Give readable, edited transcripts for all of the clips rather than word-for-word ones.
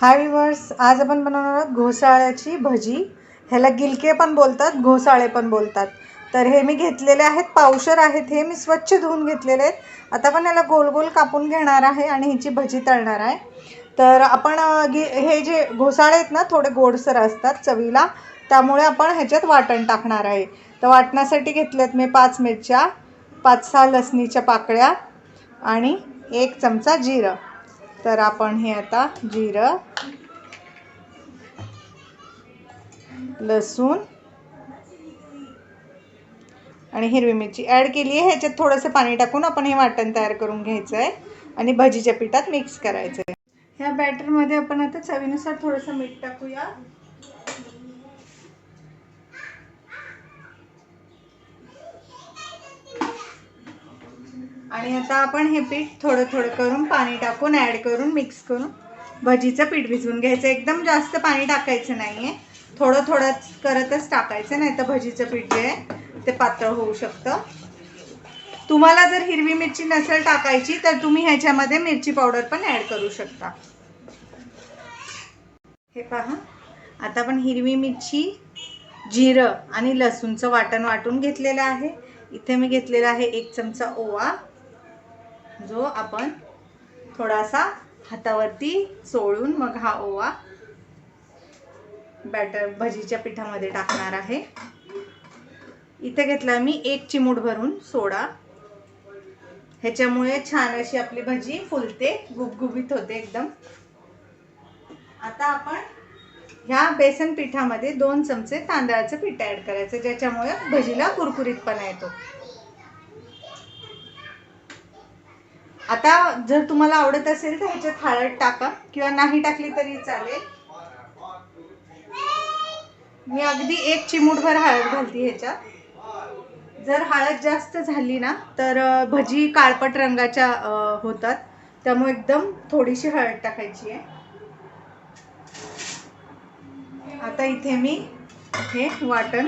हाय viewers, आज आपण बनवणार आहोत घोसाळ्याची भजी. ह्याला गिलके पण बोलतात, घोसाळे पण बोलतात. तर हे मी घेतलेले आहेत, पावशर आहेत. हे मी स्वच्छ धुवून घेतलेले आहेत. आता आपण याला गोल गोल कापून घेणार आहे आणि ह्याची भजी तळणार आहे. तर आपण हे जे घोसाळे आहेत ना, थोडे गोडसर असतात चवीला, त्यामुळे आपण ह्याच्यात वाटण टाकणार आहे. तर वाटण्यासाठी घेतलेत मी 5 मिरच्या, 5-6 लसणीच्या पाकळ्या आणि 1 चमचा जिरं. तर आपण हे आता जिरं, लसूण आणि हिरवी मिरची ॲड केली आहे. ह्याच्यात थोडंसं पाणी टाकून आपण हे वाटण तयार करून घ्यायचं आहे आणि भजीच्या पिठात मिक्स करायचं आहे. ह्या बॅटरमध्ये आपण आता चवीनुसार थोडंसं मीठ टाकूया. आणि आता आपण हे पीठ थोडं थोडं करून पाणी टाकून ॲड करून मिक्स करून भजीचं पीठ भिजवून घ्यायचं. एकदम जास्त पाणी टाकायचं नाही आहे, थोडं थोडं करतच टाकायचं, नाही तर भजीचं पीठ जे आहे ते पातळ होऊ शकतं. तुम्हाला जर हिरवी मिरची नसेल टाकायची तर तुम्ही ह्याच्यामध्ये मिरची पावडर पण ॲड करू शकता. हे पहा, आता आपण हिरवी मिरची, जिरं आणि लसूणचं वाटण वाटून घेतलेलं आहे. इथे मी घेतलेला आहे 1 चमचा ओवा, जो आपण थोडासा हातावरती चोळून मग हा ओवा बॅटर भजीच्या पिठामध्ये टाकणार आहे. इथे घेतला मी 1 चिमूट भरून सोडा. ह्याच्यामुळे छान अशी आपली भजी फुलते, गुबगुबीत होते एकदम. आता आपण ह्या बेसन पिठामध्ये 2 चमचे तांदळाचं पीठ ॲड करायचं, ज्याच्यामुळे भजीला कुरकुरीतपणा येतो. आता जर तुम्हाला आवडत असेल तर ह्याच्यात हळद टाका किंवा नाही टाकली तरी चालेल. मी अगदी 1 चिमूटभर हळद घालते ह्याच्यात. जर हळद जास्त झाली ना तर भजी काळपट रंगाच्या होतात, त्यामुळे एकदम थोडीशी हळद टाकायची आहे. आता इथे मी हे वाटण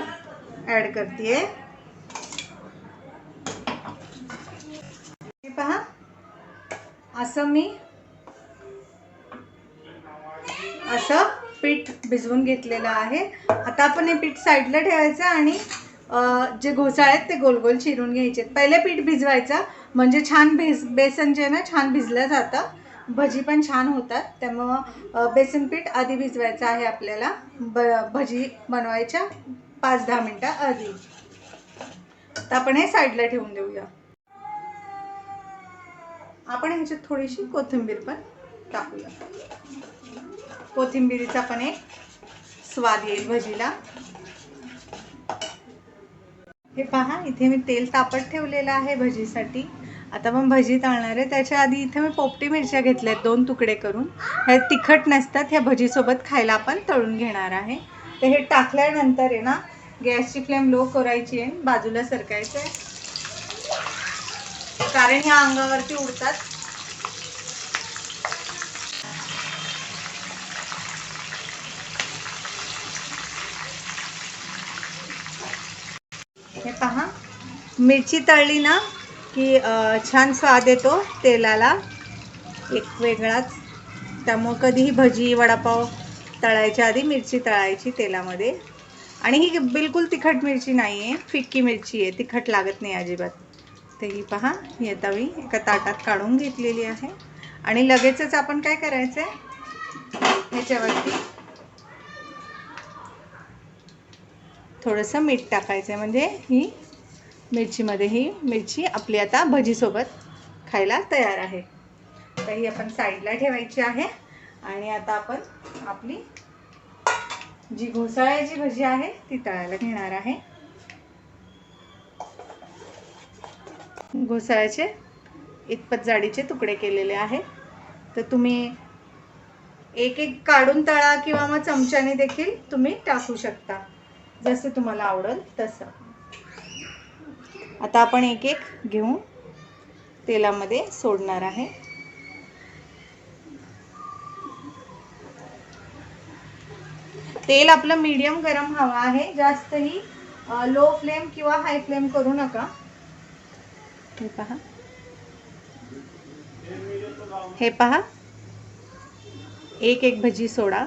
ॲड करते. हे पहा, असं मी पीठ भिजवून घेतलेलं आहे. आता आपण हे पीठ साईडला ठेवायचं आणि जे घोसाळे आहेत ते गोल गोल चिरून घ्यायचे. पहिले पीठ भिजवायचं, म्हणजे छान बेसन जे ना छान भिजलं जातं, भजी पण छान होतात. त्यामुळं बेसन पीठ आधी भिजवायचं आहे आपल्याला भजी बनवायच्या 5-10 मिनटं आधी. तर आपण हे साईडला ठेवून देऊया. आपण ह्याच्यात थोडीशी कोथिंबीर पण टाकूया. कोथिंबीरीचा पण एक स्वाद येईल भजीला. हे पहा, इथे मी तेल तापत ठेवलेलं आहे भजीसाठी. आता पण भजी तळणार आहे. त्याच्या आधी इथे मी पोपटी मिरच्या घेतल्यात 2 तुकडे करून. हे तिखट नसतात, ह्या भजीसोबत खायला आपण तळून घेणार आहे. तर हे टाकल्यानंतर आहे ना, गॅसची फ्लेम लो करायची आहे, बाजूला सरकायचं आहे, कारण ह्या अंगावरती उडतात. हे पहा, मिरची तळली ना की छान स्वाद येतो तेलाला एक वेगळाच. त्यामुळे कधीही भजी वडापाव तळायच्या आधी मिरची तळायची तेलामध्ये. आणि ही बिलकुल तिखट मिरची नाही आहे, फिक्की मिरची आहे, तिखट लागत नाही अजिबात. तर ही पहा, ही आता मी एका ताटात काढून घेतलेली आहे. आणि लगेचच आपण काय करायचं आहे, ह्याच्यावरती थोडंसं मीठ टाकायचं आहे, म्हणजे ही मिरचीमध्ये ही मिरची आपली आता भजीसोबत खायला तयार आहे. तर ही आपण साईडला ठेवायची आहे. आणि आता आपण आपली जी घोसाळ्याची भजी आहे ती तळायला घेणार आहे. घोसाळ्याचे इतपत जाडीचे तुकडे केलेले आहे. तर तुम्ही एक एक काढून तळा किंवा मग चमच्याने देखील तुम्ही टाकू शकता, जसं तुम्हाला आवडेल तसं. आता आपण एक एक घेऊन तेलामध्ये सोडणार आहे. तेल आपलं मीडियम गरम हवं आहे, जास्तही लो फ्लेम किंवा हाय फ्लेम करू नका. हे पहा, एक भजी सोडा,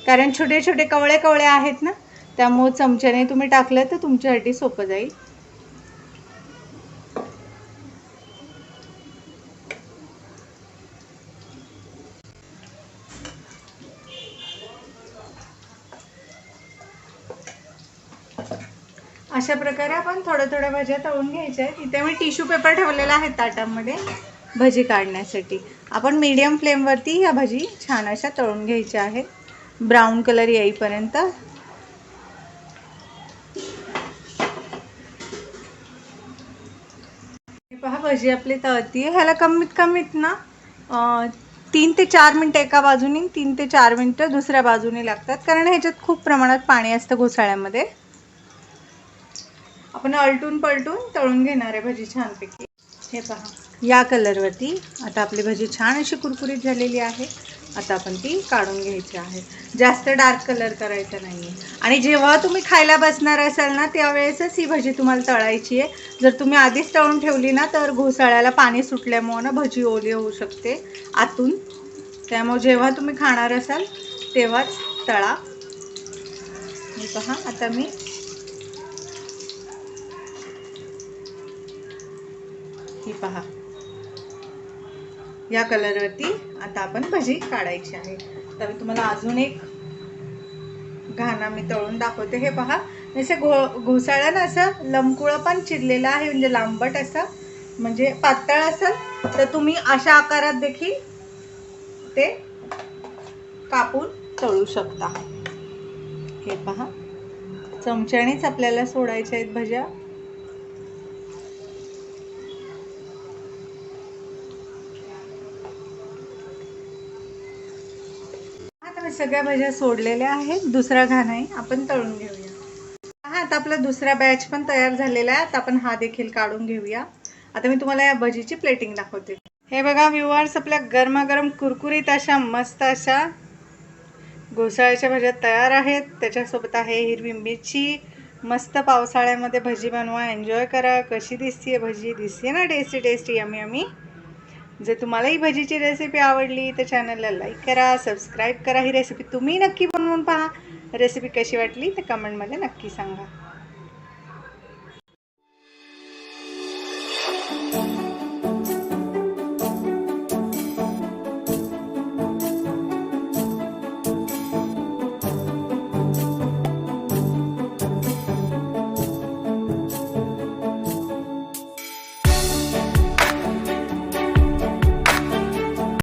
कारण छोटे छोटे कवळे कवळे आहेत ना, त्यामुळे चमच्याने तुम्ही टाकलं तर तुमच्यासाठी सोपं जाईल. अशा प्रकारे आपण थोड्या थोड्या भज्या तळून घ्यायच्या आहेत. इथे मी टिश्यू पेपर ठेवलेला आहे ताटामध्ये भजी काढण्यासाठी. आपण मीडियम फ्लेमवरती ह्या भजी छान अशा तळून घ्यायच्या आहेत, ब्राऊन कलर येईपर्यंत. पहा भजी आपली तळती. ह्याला कमीत कमीत ना 3 ते 4 मिनटं एका बाजूनी, 3 ते 4 मिनटं दुसऱ्या बाजूने लागतात, कारण ह्याच्यात खूप प्रमाणात पाणी असतं घोसाळ्यामध्ये. आपण आलटून पलटून तळून घेणार आहे भजी छानपैकी. हे पहा या कलरवरती आता आपली भजी छान अशी कुरकुरीत झालेली आहे. आता आपण ती काढून घ्यायची आहे. जास्त डार्क कलर करायचा नाही आहे. आणि जेव्हा तुम्ही खायला बसणार असाल ना, त्यावेळेसच ही भजी तुम्हाला तळायची आहे. जर तुम्ही आधीच तळून ठेवली ना, तर घोसाळ्याला पाणी सुटल्यामुळे ना भजी ओली होऊ शकते आतून. त्यामुळे जेव्हा तुम्ही खाणार असाल तेव्हाच तळा. हे पहा आता मी ही पहा या कलरवरती आता आपण भजी काढायची आहे. तर मी तुम्हाला अजून एक घाणा मी तळून दाखवते. हे पहा जसे घोसाळ्या ना असं लंबकुळं पण चिरलेलं आहे, म्हणजे लांबट असं, म्हणजे पातळ असेल तर तुम्ही अशा आकारात देखील ते कापून तळू शकता. हे पहा चमच्यानेच आपल्याला सोडायच्या आहेत भज्या. सगळ्या भज्या सोडलेल्या आहेत. दुसरा घाणाही आपण तळून घेऊया. हा आता आपला दुसरा बॅच पण तयार झालेला आहे. आता आपण हा देखील काढून घेऊया. आता मी तुम्हाला या भजीची प्लेटिंग दाखवते. हे बघा व्ह्यूअर्स, आपल्या गरमागरम कुरकुरीत अशा मस्त अशा घोसाळ्याच्या भज्या तयार आहेत. त्याच्यासोबत आहे हिरवी मिरची. मस्त पावसाळ्यामध्ये भजी बनवा, एन्जॉय करा. कशी दिसतीये भजी? दिसते ना टेस्टी टेस्टी, यमी यमी. जर तुम्हाला ही भजीची रेसिपी आवडली तर चॅनलला लाईक करा, सबस्क्राईब करा. ही रेसिपी तुम्ही नक्की बनवून पहा. रेसिपी कशी वाटली तर कमेंटमध्ये नक्की सांगा.